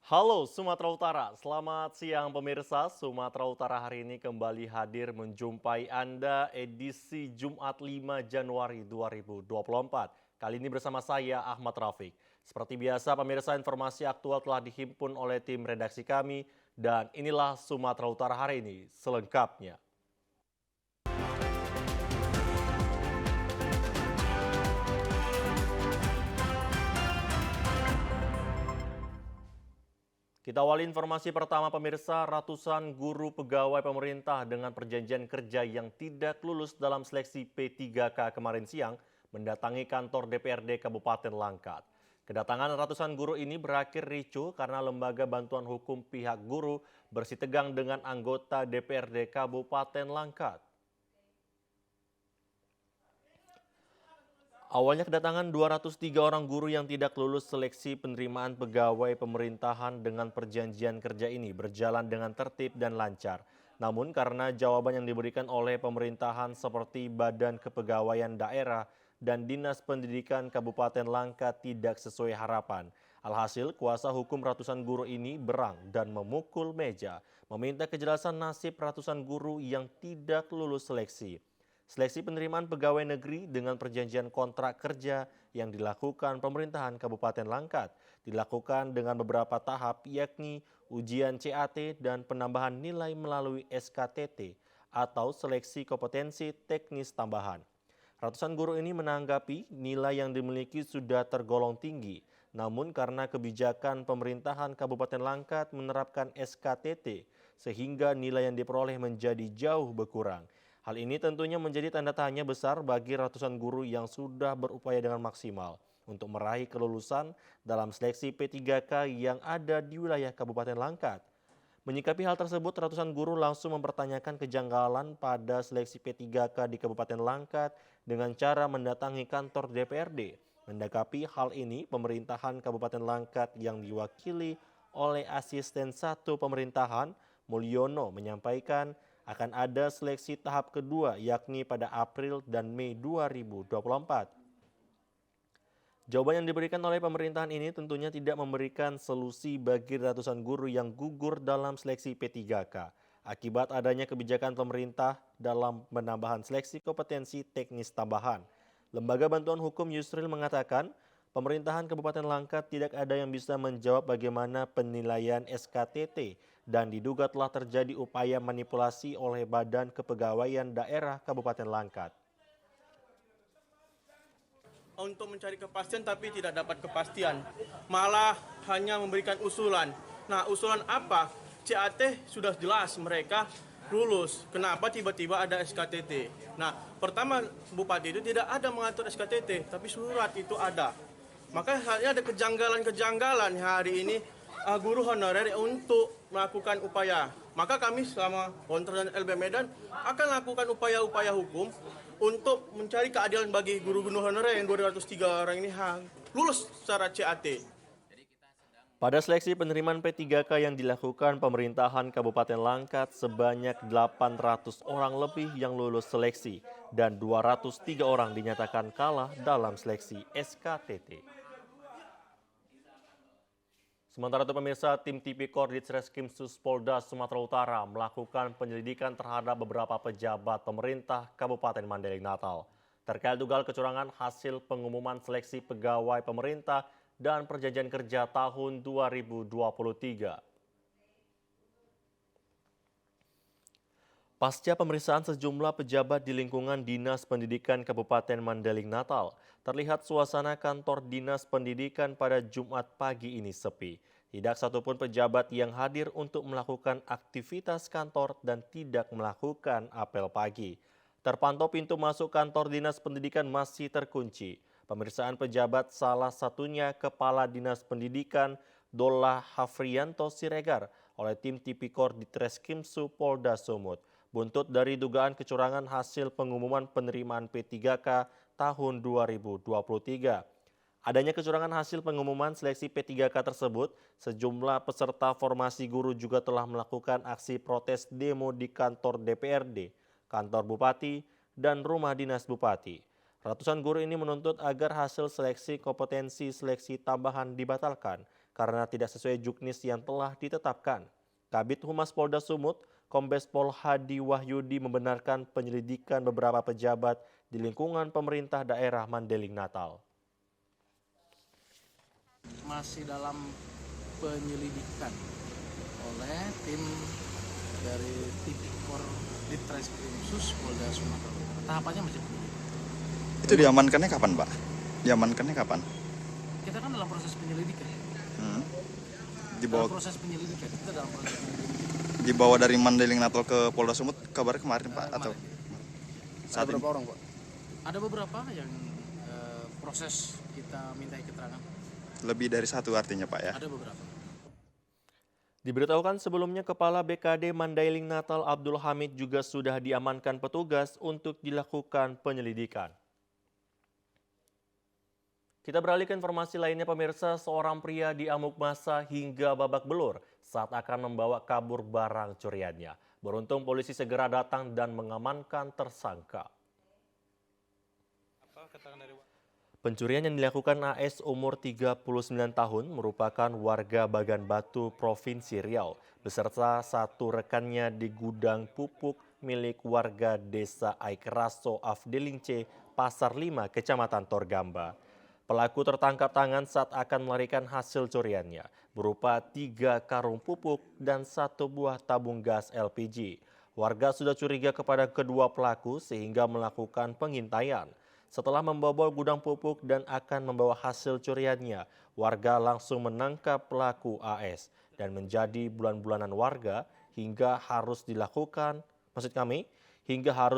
Halo Sumatera Utara, selamat siang pemirsa. Sumatera Utara hari ini kembali hadir menjumpai Anda edisi Jumat 5 Januari 2024. Kali ini bersama saya Ahmad Rafiq. Seperti biasa pemirsa, informasi aktual telah dihimpun oleh tim redaksi kami dan inilah Sumatera Utara hari ini selengkapnya. Kita awali informasi pertama pemirsa, ratusan guru pegawai pemerintah dengan perjanjian kerja yang tidak lulus dalam seleksi P3K kemarin siang mendatangi kantor DPRD Kabupaten Langkat. Kedatangan ratusan guru ini berakhir ricuh karena lembaga bantuan hukum pihak guru bersitegang dengan anggota DPRD Kabupaten Langkat. Awalnya kedatangan 203 orang guru yang tidak lulus seleksi penerimaan pegawai pemerintahan dengan perjanjian kerja ini berjalan dengan tertib dan lancar. Namun karena jawaban yang diberikan oleh pemerintahan seperti Badan Kepegawaian Daerah dan Dinas Pendidikan Kabupaten Langkat tidak sesuai harapan. Alhasil kuasa hukum ratusan guru ini berang dan memukul meja, meminta kejelasan nasib ratusan guru yang tidak lulus seleksi. Seleksi penerimaan pegawai negeri dengan perjanjian kontrak kerja yang dilakukan pemerintahan Kabupaten Langkat dilakukan dengan beberapa tahap yakni ujian CAT dan penambahan nilai melalui SKTT atau seleksi kompetensi teknis tambahan. Ratusan guru ini menanggapi nilai yang dimiliki sudah tergolong tinggi, namun karena kebijakan pemerintahan Kabupaten Langkat menerapkan SKTT sehingga nilai yang diperoleh menjadi jauh berkurang. Hal ini tentunya menjadi tanda tanya besar bagi ratusan guru yang sudah berupaya dengan maksimal untuk meraih kelulusan dalam seleksi P3K yang ada di wilayah Kabupaten Langkat. Menyikapi hal tersebut, ratusan guru langsung mempertanyakan kejanggalan pada seleksi P3K di Kabupaten Langkat dengan cara mendatangi kantor DPRD. Mendakapi hal ini, pemerintahan Kabupaten Langkat yang diwakili oleh Asisten 1 Pemerintahan, Mulyono, menyampaikan akan ada seleksi tahap kedua yakni pada April dan Mei 2024. Jawaban yang diberikan oleh pemerintahan ini tentunya tidak memberikan solusi bagi ratusan guru yang gugur dalam seleksi P3K akibat adanya kebijakan pemerintah dalam penambahan seleksi kompetensi teknis tambahan. Lembaga Bantuan Hukum Yusril mengatakan, pemerintahan Kabupaten Langkat tidak ada yang bisa menjawab bagaimana penilaian SKTT dan diduga telah terjadi upaya manipulasi oleh Badan Kepegawaian Daerah Kabupaten Langkat. Untuk mencari kepastian tapi tidak dapat kepastian, malah hanya memberikan usulan. Nah, usulan apa? CAT sudah jelas mereka lulus, kenapa tiba-tiba ada SKTT? Nah, pertama Bupati itu tidak ada mengatur SKTT, tapi surat itu ada. Maka halnya ada kejanggalan-kejanggalan hari ini guru honorer untuk melakukan upaya. Maka kami selama Kontras dan LB Medan akan lakukan upaya-upaya hukum untuk mencari keadilan bagi guru-guru honorer yang 203 orang ini lulus secara CAT. Pada seleksi penerimaan P3K yang dilakukan pemerintahan Kabupaten Langkat sebanyak 800 orang lebih yang lulus seleksi dan 203 orang dinyatakan kalah dalam seleksi SKTT. Sementara itu pemirsa, tim Tipikor Ditreskrim Polda Sumatera Utara melakukan penyelidikan terhadap beberapa pejabat pemerintah Kabupaten Mandailing Natal terkait dugaan kecurangan hasil pengumuman seleksi pegawai pemerintah dan perjanjian kerja tahun 2023. Pasca pemeriksaan sejumlah pejabat di lingkungan Dinas Pendidikan Kabupaten Mandailing Natal, terlihat suasana kantor Dinas Pendidikan pada Jumat pagi ini sepi. Tidak satupun pejabat yang hadir untuk melakukan aktivitas kantor dan tidak melakukan apel pagi. Terpantau pintu masuk kantor Dinas Pendidikan masih terkunci. Pemeriksaan pejabat salah satunya Kepala Dinas Pendidikan Dola Hafrianto Siregar oleh tim Tipikor Ditreskrim Polda Sumut. Buntut dari dugaan kecurangan hasil pengumuman penerimaan P3K tahun 2023. Adanya kecurangan hasil pengumuman seleksi P3K tersebut, sejumlah peserta formasi guru juga telah melakukan aksi protes demo di kantor DPRD, kantor Bupati, dan rumah dinas Bupati. Ratusan guru ini menuntut agar hasil seleksi kompetensi seleksi tambahan dibatalkan karena tidak sesuai juknis yang telah ditetapkan. Kabid Humas Polda Sumut, Kombes Pol Hadi Wahyudi membenarkan penyelidikan beberapa pejabat di lingkungan pemerintah daerah Mandailing Natal. Masih dalam penyelidikan oleh tim dari Tipikor Ditreskrim Sus Polda Sumatera Utara. Tahapannya masih penyelidikan. Itu diamankannya kapan, Pak? Diamankannya kapan? Kita kan dalam proses penyelidikan. Dalam proses penyelidikan. Kita dalam proses penyelidikan. Dibawa dari Mandailing Natal ke Polda Sumut kabarnya kemarin, Pak? Atau saat Ada berapa orang, Pak? Ada beberapa yang proses kita mintai keterangan. Lebih dari satu artinya, Pak ya? Ada beberapa. Diberitahukan sebelumnya Kepala BKD Mandailing Natal Abdul Hamid juga sudah diamankan petugas untuk dilakukan penyelidikan. Kita beralih ke informasi lainnya pemirsa, seorang pria diamuk massa hingga babak belur saat akan membawa kabur barang curiannya. Beruntung polisi segera datang dan mengamankan tersangka. Pencurian yang dilakukan AS umur 39 tahun merupakan warga Bagan Batu, Provinsi Riau, beserta satu rekannya di gudang pupuk milik warga Desa Aikeraso Afdelince, Pasar 5, Kecamatan Torgamba. Pelaku tertangkap tangan saat akan melarikan hasil curiannya, berupa 3 karung pupuk dan 1 buah tabung gas LPG. Warga sudah curiga kepada kedua pelaku sehingga melakukan pengintaian. Setelah membobol gudang pupuk dan akan membawa hasil curiannya, warga langsung menangkap pelaku AS dan menjadi bulan-bulanan warga hingga harus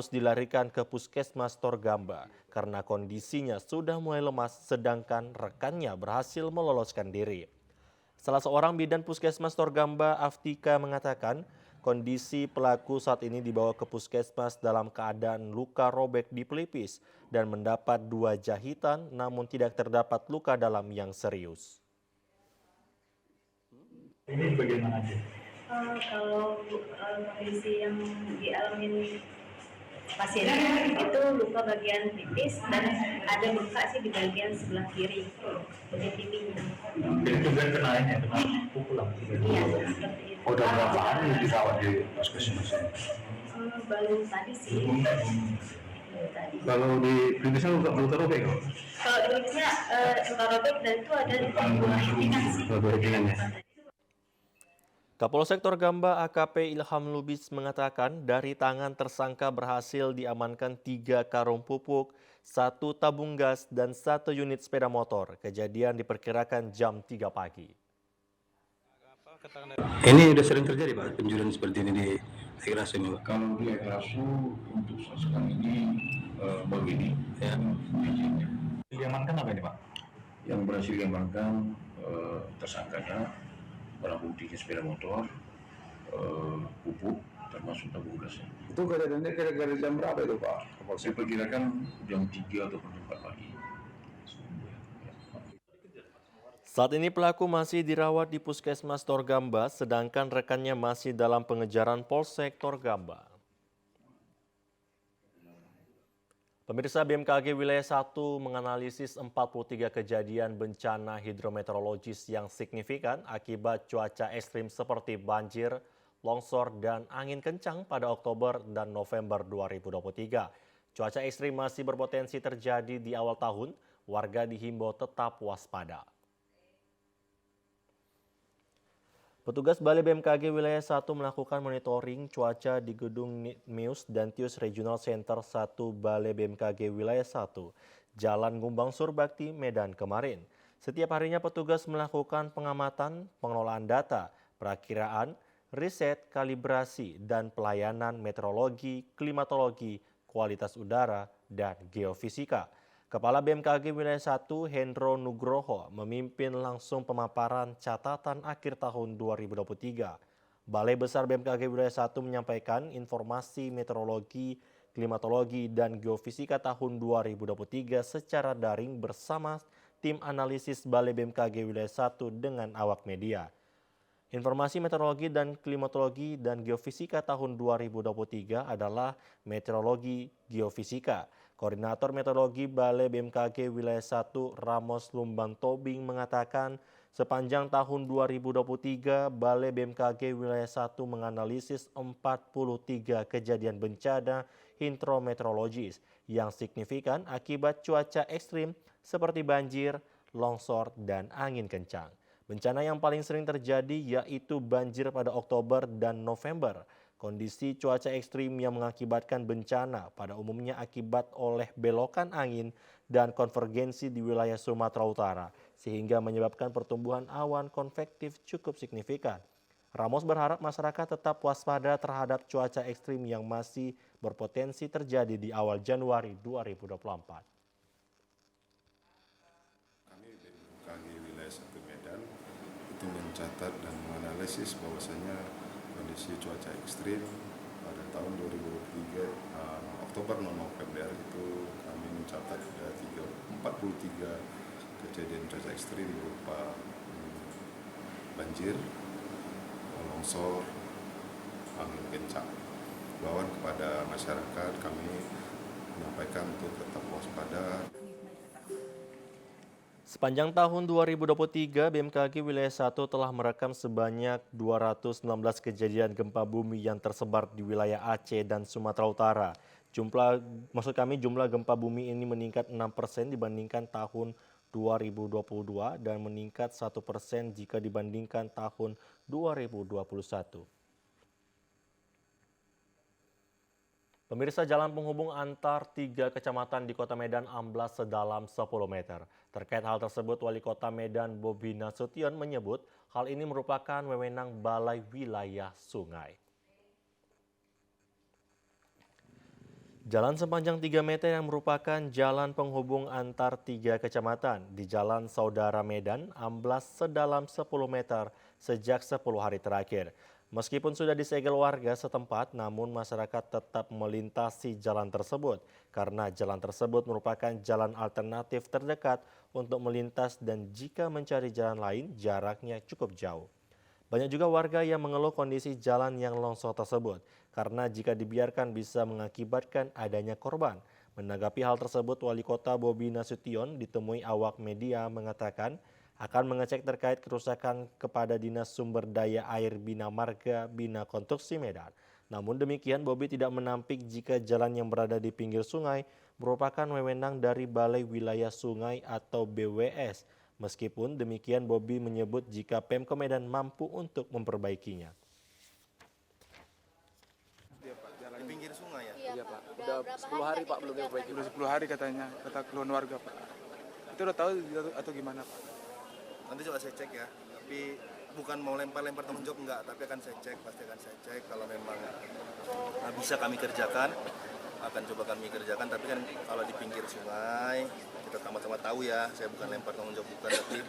dilarikan ke Puskesmas Torgamba karena kondisinya sudah mulai lemas sedangkan rekannya berhasil meloloskan diri. Salah seorang bidan Puskesmas Torgamba, Aftika, mengatakan kondisi pelaku saat ini dibawa ke puskesmas dalam keadaan luka robek di pelipis dan mendapat 2 jahitan namun tidak terdapat luka dalam yang serius. Ini bagaimana aja? Kalau kondisi yang dialami pasiennya itu luka bagian tipis dan ada luka sih di bagian sebelah kiri, bagian pipinya. Jadi juga kenanya, kena pukulan. Iya, seperti itu. Udah berapa hari dirawat di puskesmas? Baru tadi sih. Tadi. Kalau di klinisnya luka robek kok? Kalau di klinisnya luka robek dan itu ada buah ringan sih. Buah ringan ya. Kapolsek Torgamba AKP Ilham Lubis mengatakan dari tangan tersangka berhasil diamankan 3 karung pupuk, 1 tabung gas, dan 1 unit sepeda motor. Kejadian diperkirakan jam 3 pagi. Ini udah sering terjadi, Pak, pencurian seperti ini di Aikeraso ini, Pak? Kalau di Aikeraso untuk sekarang ini begini, Ya. izinnya. Diamankan apa ini, Pak? Yang berhasil diamankan tersangkanya barang buktinya sepeda motor, pupuk, termasuk tabung gasnya. Itu kejadiannya kira-kira jam berapa itu, Pak? Saya perkirakan jam 3 ataupun 4 pagi. Saat ini pelaku masih dirawat di Puskesmas Torgamba, sedangkan rekannya masih dalam pengejaran Polsek Torgamba. Pemirsa, BMKG Wilayah 1 menganalisis 43 kejadian bencana hidrometeorologis yang signifikan akibat cuaca ekstrim seperti banjir, longsor, dan angin kencang pada Oktober dan November 2023. Cuaca ekstrim masih berpotensi terjadi di awal tahun, warga dihimbau tetap waspada. Petugas Balai BMKG Wilayah 1 melakukan monitoring cuaca di Gedung Meus dan Tius Regional Center 1 Balai BMKG Wilayah 1, Jalan Gumbang Surbakti, Medan kemarin. Setiap harinya petugas melakukan pengamatan, pengelolaan data, perakiraan, riset, kalibrasi, dan pelayanan meteorologi, klimatologi, kualitas udara, dan geofisika. Kepala BMKG Wilayah 1 Hendro Nugroho memimpin langsung pemaparan catatan akhir tahun 2023. Balai Besar BMKG Wilayah 1 menyampaikan informasi meteorologi, klimatologi, dan geofisika tahun 2023 secara daring bersama tim analisis Balai BMKG Wilayah 1 dengan awak media. Informasi meteorologi dan klimatologi dan geofisika tahun 2023 adalah meteorologi geofisika. Koordinator Meteorologi Balai BMKG Wilayah 1 Ramos Lumbang Tobing mengatakan Sepanjang tahun 2023, Balai BMKG Wilayah 1 menganalisis 43 kejadian bencana hidrometeorologis yang signifikan akibat cuaca ekstrim seperti banjir, longsor, dan angin kencang. Bencana yang paling sering terjadi yaitu banjir pada Oktober dan November. Kondisi cuaca ekstrim yang mengakibatkan bencana pada umumnya akibat oleh belokan angin dan konvergensi di wilayah Sumatera Utara, sehingga menyebabkan pertumbuhan awan konvektif cukup signifikan. Ramos berharap masyarakat tetap waspada terhadap cuaca ekstrim yang masih berpotensi terjadi di awal Januari 2024. Kami BMKG Wilayah 1 Medan itu mencatat dan menganalisis bahwasanya kondisi cuaca ekstrim pada tahun 2023 Oktober dan November itu kami mencatat ada 43 kejadian cuaca ekstrim berupa banjir, longsor, angin kencang. Imbauan kepada masyarakat kami menyampaikan untuk tetap waspada. Sepanjang tahun 2023, BMKG Wilayah 1 telah merekam sebanyak 216 kejadian gempa bumi yang tersebar di wilayah Aceh dan Sumatera Utara. Jumlah gempa bumi ini meningkat 6% dibandingkan tahun 2022 dan meningkat 1% jika dibandingkan tahun 2021. Pemirsa, jalan penghubung antar 3 kecamatan di Kota Medan amblas sedalam 10 meter. Terkait hal tersebut, Wali Kota Medan Bobi Nasution menyebut hal ini merupakan wewenang Balai Wilayah Sungai. Jalan sepanjang 3 meter yang merupakan jalan penghubung antar 3 kecamatan di Jalan Saudara Medan amblas sedalam 10 meter sejak 10 hari terakhir. Meskipun sudah disegel warga setempat, namun masyarakat tetap melintasi jalan tersebut karena jalan tersebut merupakan jalan alternatif terdekat untuk melintas dan jika mencari jalan lain jaraknya cukup jauh. Banyak juga warga yang mengeluh kondisi jalan yang longsor tersebut karena jika dibiarkan bisa mengakibatkan adanya korban. Menanggapi hal tersebut, Wali Kota Bobi Nasution ditemui awak media mengatakan akan mengecek terkait kerusakan kepada Dinas Sumber Daya Air Bina Marga Bina Konstruksi Medan. Namun demikian, Bobi tidak menampik jika jalan yang berada di pinggir sungai merupakan wewenang dari Balai Wilayah Sungai atau BWS. Meskipun demikian, Bobi menyebut jika Pemko Medan mampu untuk memperbaikinya. Di pinggir sungai ya? Iya Pak, udah 10 hari Pak belum diperbaiki. Udah 10 hari katanya, kata keluhan warga Pak. Itu udah tahu atau gimana Pak? Nanti coba saya cek ya, tapi bukan mau lempar-lempar tanggung jawab enggak, tapi akan saya cek, pasti akan saya cek kalau memang bisa kami kerjakan, akan coba kami kerjakan, tapi kan kalau di pinggir sungai, kita sama-sama tahu ya, saya bukan lempar tanggung jawab, bukan, tapi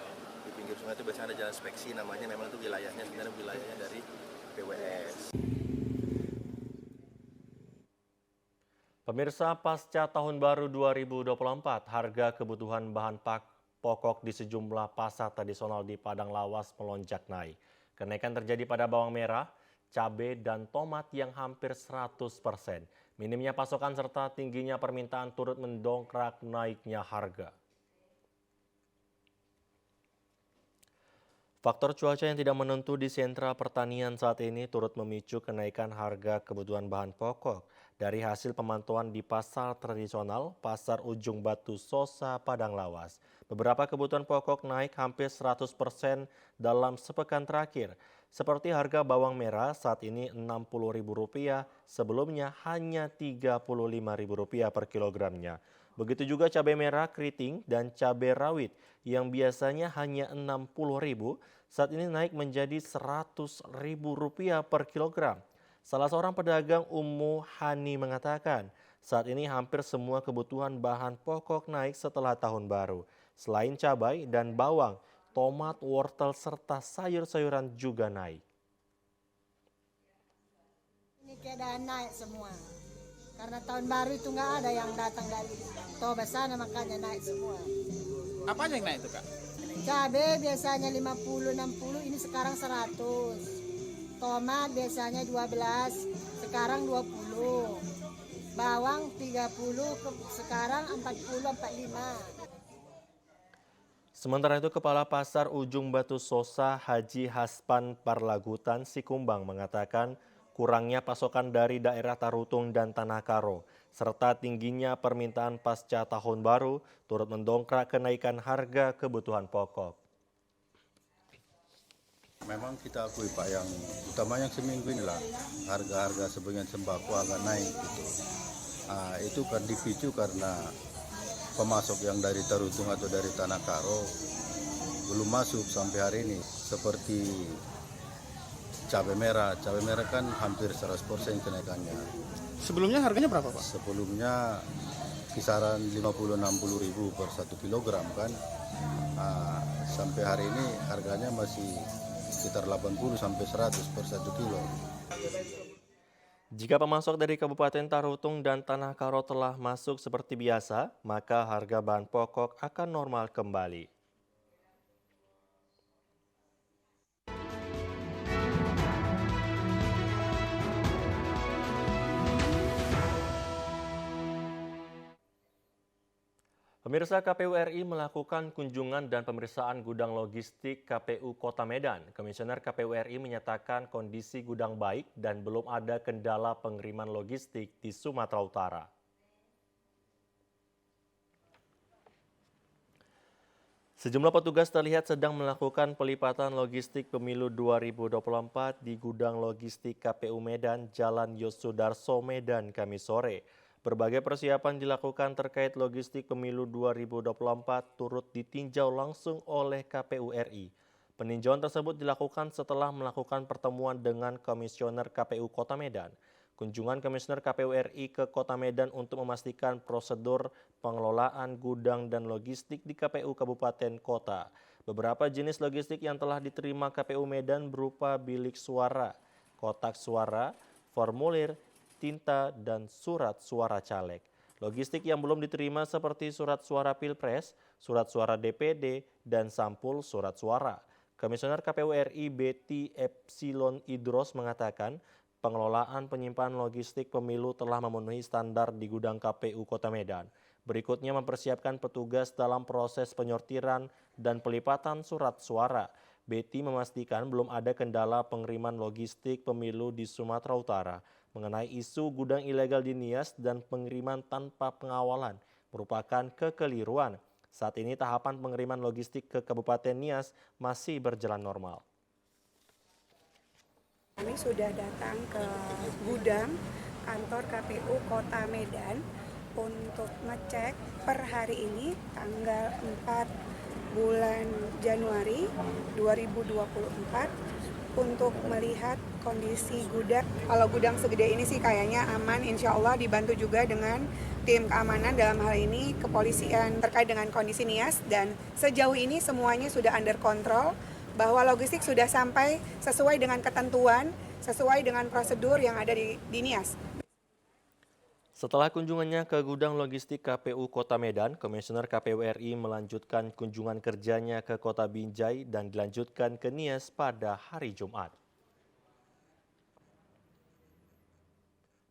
di pinggir sungai itu biasanya ada jalan speksi, namanya memang itu wilayahnya, sebenarnya wilayahnya dari PWS. Pemirsa, pasca tahun baru 2024, harga kebutuhan bahan pokok di sejumlah pasar tradisional di Padang Lawas melonjak naik. Kenaikan terjadi pada bawang merah, cabai, dan tomat yang hampir 100%. Minimnya pasokan serta tingginya permintaan turut mendongkrak naiknya harga. Faktor cuaca yang tidak menentu di sentra pertanian saat ini turut memicu kenaikan harga kebutuhan bahan pokok. Dari hasil pemantauan di pasar tradisional, Pasar Ujung Batu Sosa, Padang Lawas, beberapa kebutuhan pokok naik hampir 100% dalam sepekan terakhir. Seperti harga bawang merah saat ini Rp60.000, sebelumnya hanya Rp35.000 per kilogramnya. Begitu juga cabai merah keriting dan cabai rawit yang biasanya hanya Rp60.000, saat ini naik menjadi Rp100.000 per kilogram. Salah seorang pedagang Ummu Hani mengatakan, saat ini hampir semua kebutuhan bahan pokok naik setelah tahun baru. Selain cabai dan bawang, tomat, wortel, serta sayur-sayuran juga naik. Ini keadaan naik semua. Karena tahun baru itu nggak ada yang datang dari Toba sana, makanya naik semua. Apa aja yang naik itu Kak? Cabai biasanya 50-60, ini sekarang 100. Tomat biasanya 12, sekarang 20. Bawang 30, sekarang 40-45. Sementara itu, Kepala Pasar Ujung Batu Sosa Haji Haspan Parlagutan Sikumbang mengatakan kurangnya pasokan dari daerah Tarutung dan Tanah Karo, serta tingginya permintaan pasca tahun baru turut mendongkrak kenaikan harga kebutuhan pokok. Memang kita akui Pak, yang utamanya seminggu inilah harga-harga sebagian sembako agak naik gitu. Itu kan dipicu karena pemasok yang dari Tarutung atau dari Tanah Karo belum masuk sampai hari ini. Seperti cabai merah kan hampir 100% kenaikannya. Sebelumnya harganya berapa Pak? Sebelumnya kisaran 50-60 ribu per 1 kilogram kan. Sampai hari ini harganya masih sekitar 80 sampai 100 per 1 kilo. Jika pemasok dari Kabupaten Tarutung dan Tanah Karo telah masuk seperti biasa, maka harga bahan pokok akan normal kembali. Pemirsa, KPU RI melakukan kunjungan dan pemeriksaan gudang logistik KPU Kota Medan. Komisioner KPU RI menyatakan kondisi gudang baik dan belum ada kendala pengiriman logistik di Sumatera Utara. Sejumlah petugas terlihat sedang melakukan pelipatan logistik pemilu 2024 di gudang logistik KPU Medan, Jalan Yosudarso, Medan, Kamis sore. Berbagai persiapan dilakukan terkait logistik pemilu 2024 turut ditinjau langsung oleh KPU RI. Peninjauan tersebut dilakukan setelah melakukan pertemuan dengan Komisioner KPU Kota Medan. Kunjungan Komisioner KPU RI ke Kota Medan untuk memastikan prosedur pengelolaan gudang dan logistik di KPU Kabupaten Kota. Beberapa jenis logistik yang telah diterima KPU Medan berupa bilik suara, kotak suara, formulir, tinta, dan surat suara caleg. Logistik yang belum diterima seperti surat suara Pilpres, surat suara DPD, dan sampul surat suara. Komisioner KPU RI Betty Epsilon Idros mengatakan pengelolaan penyimpanan logistik pemilu telah memenuhi standar di gudang KPU Kota Medan. Berikutnya mempersiapkan petugas dalam proses penyortiran dan pelipatan surat suara. Betty memastikan belum ada kendala pengiriman logistik pemilu di Sumatera Utara. Mengenai isu gudang ilegal di Nias dan pengiriman tanpa pengawalan merupakan kekeliruan. Saat ini tahapan pengiriman logistik ke Kabupaten Nias masih berjalan normal. Kami sudah datang ke gudang kantor KPU Kota Medan untuk ngecek per hari ini tanggal 4 bulan Januari 2024 untuk melihat kondisi gudang. Kalau gudang segede ini sih kayaknya aman, insya Allah dibantu juga dengan tim keamanan dalam hal ini kepolisian terkait dengan kondisi Nias, dan sejauh ini semuanya sudah under control, bahwa logistik sudah sampai sesuai dengan ketentuan, sesuai dengan prosedur yang ada di Nias. Setelah kunjungannya ke gudang logistik KPU Kota Medan, Komisioner KPU RI melanjutkan kunjungan kerjanya ke Kota Binjai dan dilanjutkan ke Nias pada hari Jumat.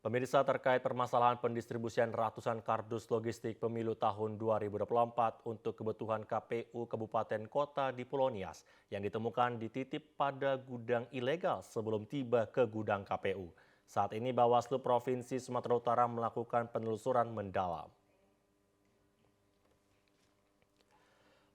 Pemirsa, terkait permasalahan pendistribusian ratusan kardus logistik pemilu tahun 2024 untuk kebutuhan KPU Kabupaten Kota di Pulau Nias yang ditemukan dititip pada gudang ilegal sebelum tiba ke gudang KPU. Saat ini Bawaslu Provinsi Sumatera Utara melakukan penelusuran mendalam.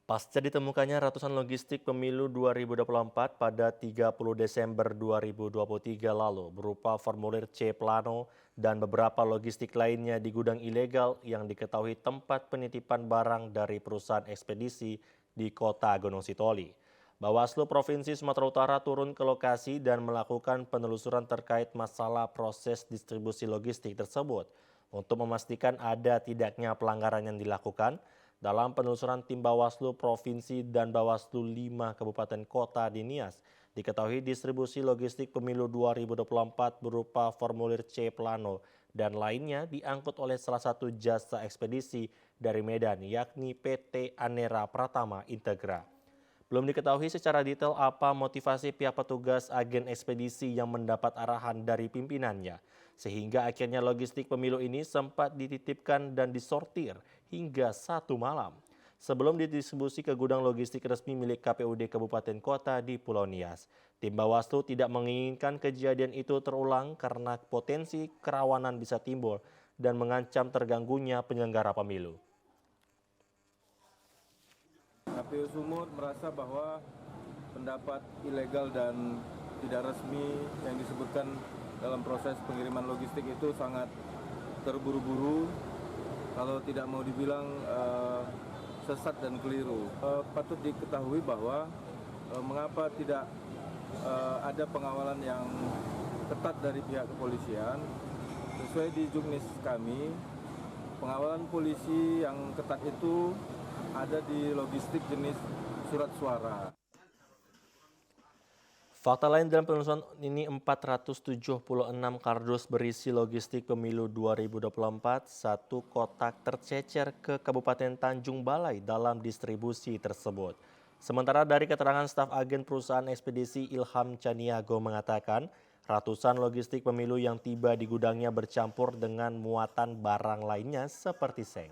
Pasca ditemukannya ratusan logistik pemilu 2024 pada 30 Desember 2023 lalu berupa formulir C Plano dan beberapa logistik lainnya di gudang ilegal yang diketahui tempat penitipan barang dari perusahaan ekspedisi di Kota Gunung Sitoli. Bawaslu Provinsi Sumatera Utara turun ke lokasi dan melakukan penelusuran terkait masalah proses distribusi logistik tersebut. Untuk memastikan ada tidaknya pelanggaran yang dilakukan, dalam penelusuran tim Bawaslu Provinsi dan Bawaslu 5 Kabupaten Kota di Nias, diketahui distribusi logistik pemilu 2024 berupa formulir C Plano dan lainnya diangkut oleh salah satu jasa ekspedisi dari Medan, yakni PT Anera Pratama Integra. Belum diketahui secara detail apa motivasi pihak petugas agen ekspedisi yang mendapat arahan dari pimpinannya, sehingga akhirnya logistik pemilu ini sempat dititipkan dan disortir hingga 1 malam. sebelum didistribusi ke gudang logistik resmi milik KPUD Kabupaten Kota di Pulau Nias. Tim Bawaslu tidak menginginkan kejadian itu terulang karena potensi kerawanan bisa timbul dan mengancam terganggunya penyelenggara pemilu. KPU Sumut merasa bahwa pendapat ilegal dan tidak resmi yang disebutkan dalam proses pengiriman logistik itu sangat terburu-buru, kalau tidak mau dibilang sesat dan keliru. Patut diketahui bahwa mengapa tidak ada pengawalan yang ketat dari pihak kepolisian. Sesuai di juknis kami, pengawalan polisi yang ketat itu ada di logistik jenis surat suara. Fakta lain dalam penelusuran ini 476 kardus berisi logistik pemilu 2024, satu kotak tercecer ke Kabupaten Tanjung Balai dalam distribusi tersebut. Sementara dari keterangan staf agen perusahaan ekspedisi Ilham Caniago mengatakan, ratusan logistik pemilu yang tiba di gudangnya bercampur dengan muatan barang lainnya seperti seng.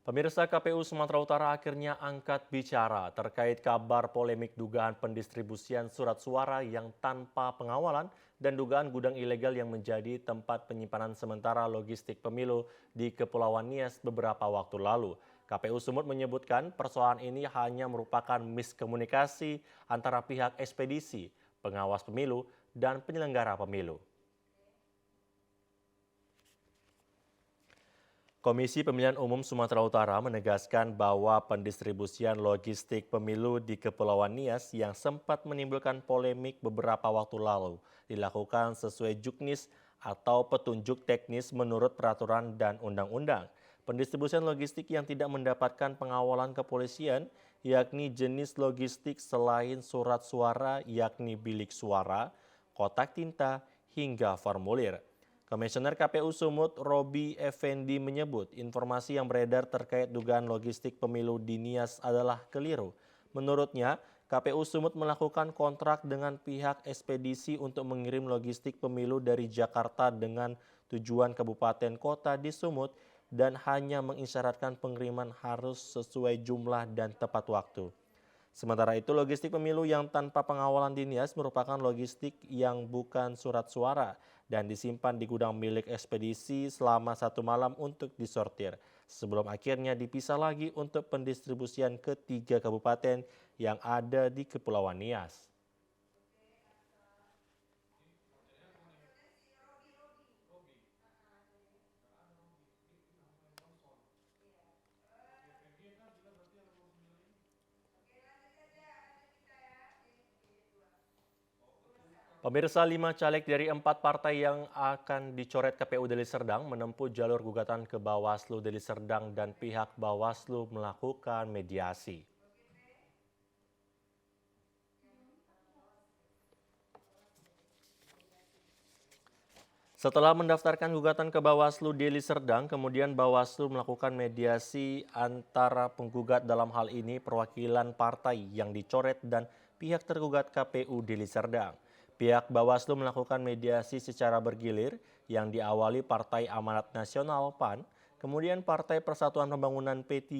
Pemirsa, KPU Sumatera Utara akhirnya angkat bicara terkait kabar polemik dugaan pendistribusian surat suara yang tanpa pengawalan dan dugaan gudang ilegal yang menjadi tempat penyimpanan sementara logistik pemilu di Kepulauan Nias beberapa waktu lalu. KPU Sumut menyebutkan persoalan ini hanya merupakan miskomunikasi antara pihak ekspedisi, pengawas pemilu, dan penyelenggara pemilu. Komisi Pemilihan Umum Sumatera Utara menegaskan bahwa pendistribusian logistik pemilu di Kepulauan Nias yang sempat menimbulkan polemik beberapa waktu lalu dilakukan sesuai juknis atau petunjuk teknis menurut peraturan dan undang-undang. Pendistribusian logistik yang tidak mendapatkan pengawalan kepolisian, yakni jenis logistik selain surat suara, yakni bilik suara, kotak tinta, hingga formulir. Komisioner KPU Sumut, Robi Effendi menyebut informasi yang beredar terkait dugaan logistik pemilu di Nias adalah keliru. Menurutnya, KPU Sumut melakukan kontrak dengan pihak ekspedisi untuk mengirim logistik pemilu dari Jakarta dengan tujuan kabupaten kota di Sumut dan hanya mengisyaratkan pengiriman harus sesuai jumlah dan tepat waktu. Sementara itu, logistik pemilu yang tanpa pengawalan di Nias merupakan logistik yang bukan surat suara dan disimpan di gudang milik ekspedisi selama 1 malam untuk disortir, sebelum akhirnya dipisah lagi untuk pendistribusian ke 3 kabupaten yang ada di Kepulauan Nias. Pemirsa, 5 caleg dari 4 partai yang akan dicoret KPU Deli Serdang menempuh jalur gugatan ke Bawaslu Deli Serdang dan pihak Bawaslu melakukan mediasi. Setelah mendaftarkan gugatan ke Bawaslu Deli Serdang, kemudian Bawaslu melakukan mediasi antara penggugat, dalam hal ini perwakilan partai yang dicoret dan pihak tergugat KPU Deli Serdang. Pihak Bawaslu melakukan mediasi secara bergilir yang diawali Partai Amanat Nasional PAN, kemudian Partai Persatuan Pembangunan P3,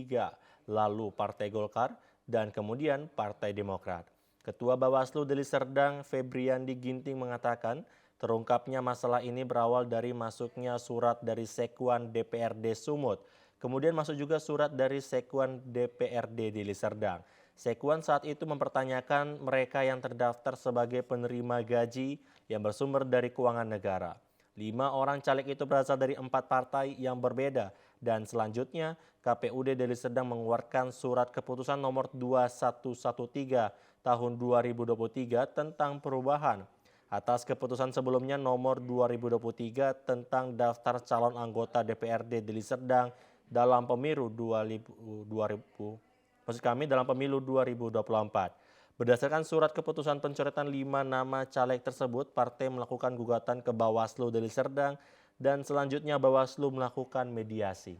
lalu Partai Golkar, dan kemudian Partai Demokrat. Ketua Bawaslu Deli Serdang, Febriandi Ginting, mengatakan terungkapnya masalah ini berawal dari masuknya surat dari Sekwan DPRD Sumut. Kemudian masuk juga surat dari Sekwan DPRD Deli Serdang. Sekwan saat itu mempertanyakan mereka yang terdaftar sebagai penerima gaji yang bersumber dari keuangan negara. 5 orang caleg itu berasal dari 4 partai yang berbeda dan selanjutnya KPUD Deli Serdang mengeluarkan surat keputusan nomor 2113 tahun 2023 tentang perubahan atas keputusan sebelumnya nomor 2023 tentang daftar calon anggota DPRD Deli Serdang dalam pemilu dalam pemilu 2024. Berdasarkan surat keputusan pencoretan 5 nama caleg tersebut, partai melakukan gugatan ke Bawaslu Deli Serdang dan selanjutnya Bawaslu melakukan mediasi.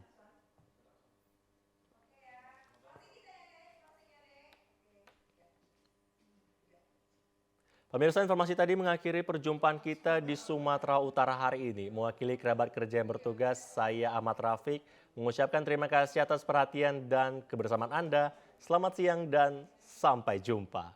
Pemirsa, informasi tadi mengakhiri perjumpaan kita di Sumatera Utara hari ini. Mewakili kerabat kerja yang bertugas, saya Ahmad Rafiq mengucapkan terima kasih atas perhatian dan kebersamaan Anda. Selamat siang dan sampai jumpa.